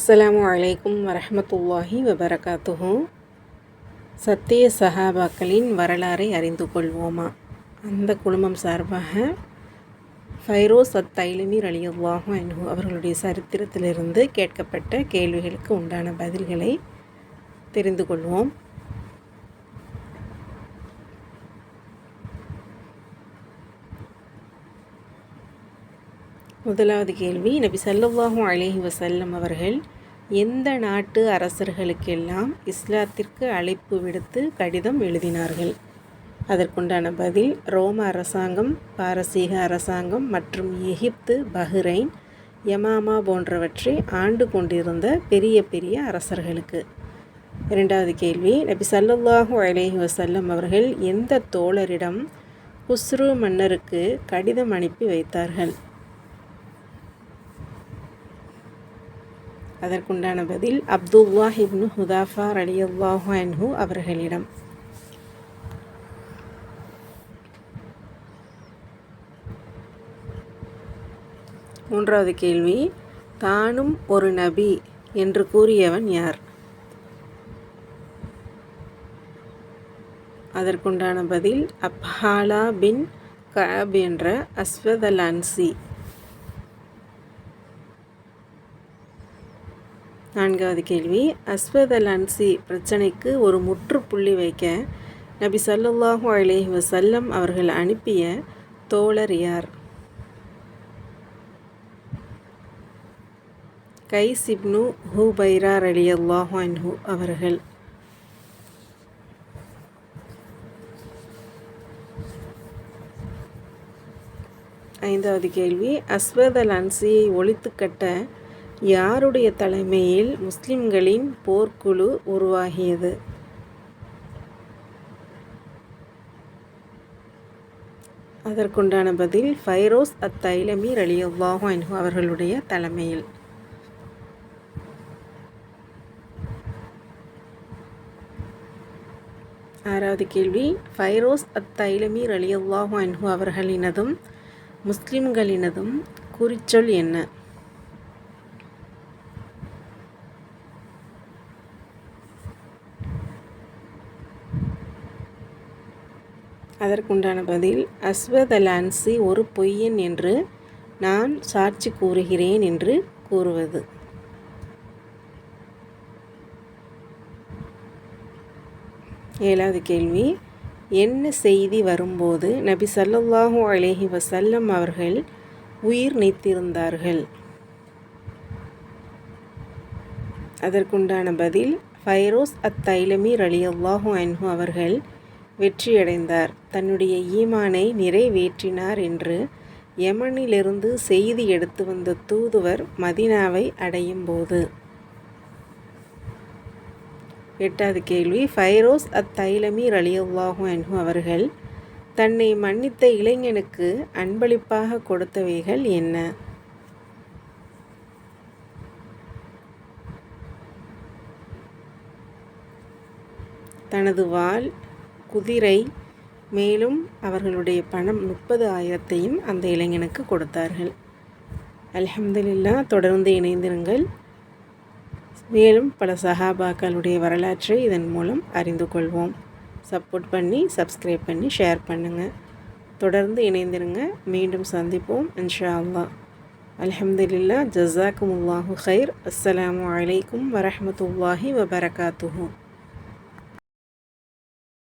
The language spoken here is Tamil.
அஸ்ஸலாமு அலைக்கும் வரஹ்மத்துல்லாஹி வபரகாத்துஹு. சத்திய சஹாபாக்களின் வரலாறை அறிந்து கொள்வோமா? அந்த குழுமம் சார்பாக ஃபைரோஸ் தைலமி ரலியல்லாஹு அன்ஹு அவர்களுடைய சரித்திரத்திலிருந்து கேட்கப்பட்ட கேள்விகளுக்கு உண்டான பதில்களை தெரிந்து கொள்வோம். முதலாவது கேள்வி, நபி ஸல்லல்லாஹு அலைஹி வஸல்லம் அவர்கள் எந்த நாட்டு அரசர்களுக்கெல்லாம் இஸ்லாத்திற்கு அழைப்பு விடுத்து கடிதம் எழுதினார்கள்? அதற்குண்டான பதில், ரோம அரசாங்கம், பாரசீக அரசாங்கம் மற்றும் எகிப்து, பஹ்ரைன், யமாமா போன்றவற்றை ஆண்டு கொண்டிருந்த பெரிய பெரிய அரசர்களுக்கு. இரண்டாவது கேள்வி, நபி ஸல்லல்லாஹு அலைஹி வஸல்லம் அவர்கள் எந்த தோழரிடம் குஸ்ரு மன்னருக்கு கடிதம் அனுப்பி வைத்தார்கள்? அதற்குண்டான பதில், அப்துல்லாஹ் இப்னு ஹுதாஃபா ரலியல்லாஹு அன்ஹு அவர்களிடம். மூன்றாவது கேள்வி, தானும் ஒரு நபி என்று கூறியவன் யார்? அதற்குண்டான பதில், அப்ஹாலா பின் கஅப் என்ற அஸ்வத் அல் அன்சி. நான்காவது கேள்வி, அஸ்வத் அல் அன்சி பிரச்சனைக்கு ஒரு முற்றுப்புள்ளி வைக்க நபி ஸல்லல்லாஹு அலைஹி வஸல்லம் அவர்கள் அனுப்பிய தோழர் யார்? கைஸ் இப்னு ஹுபைரா ரலியல்லாஹு அன்ஹு அவர்கள். ஐந்தாவது கேள்வி, அஸ்வத் அல் அன்சியை ஒழித்து கட்ட யாருடைய தலைமையில் முஸ்லிம்களின் போர்க்குழு உருவாகியது? அதற்குண்டான பதில், ஃபைரோஸ் தைலமி ரலியல்லாஹு அன்ஹு அவர்களுடைய தலைமையில். ஆறாவது கேள்வி, ஃபைரோஸ் தைலமி ரலியல்லாஹு அன்ஹு அவர்களினதும் முஸ்லிம்களினதும் குறிச்சொல் என்ன? அதற்குண்டான பதில், அஸ்வத் அல் அன்சி ஒரு பொய்யன் என்று நான் சாட்சி கூறுகிறேன் என்று கூறுவது. ஏழாவது கேள்வி, என்ன செய்தி வரும்போது நபி ஸல்லல்லாஹு அலைஹி வஸல்லம் அவர்கள் உயிர் நீத்திருந்தார்கள்? அதற்குண்டான பதில், ஃபைரோஸ் தைலமி ரலியல்லாஹு அன்ஹு அவர்கள் வெற்றியடைந்தார், தன்னுடைய ஈமானை நிறைவேற்றினார் என்று யமனிலிருந்து செய்தி எடுத்து வந்த தூதுவர் மதீனாவை அடையும் போது. எட்டாவது கேள்வி, ஃபைரோஸ் தைலமி ரலியல்லாஹு அன்ஹு அவர்கள் தன்னை மன்னித்த இளைஞனுக்கு அன்பளிப்பாக கொடுத்தவைகள் என்ன? தனது வாள், குதிரை, மேலும் அவர்களுடைய பணம் 30,000 அந்த இளைஞனுக்கு கொடுத்தார்கள். அல்ஹம்துலில்லாஹ். தொடர்ந்து இணைந்திருங்கள். மேலும் பல சஹாபாக்களுடைய வரலாற்றை இதன் மூலம் அறிந்து கொள்வோம். சப்போர்ட் பண்ணி, சப்ஸ்கிரைப் பண்ணி, ஷேர் பண்ணுங்கள். தொடர்ந்து இணைந்திருங்க. மீண்டும் சந்திப்போம் இன்ஷா அல்லாஹ். அல்ஹம்துலில்லாஹ். ஜஸாக்குமுல்லாஹு கைர். அஸ்ஸலாமு அலைக்கும் வரஹ்மத்துல்லாஹி வபரகாத்துஹு.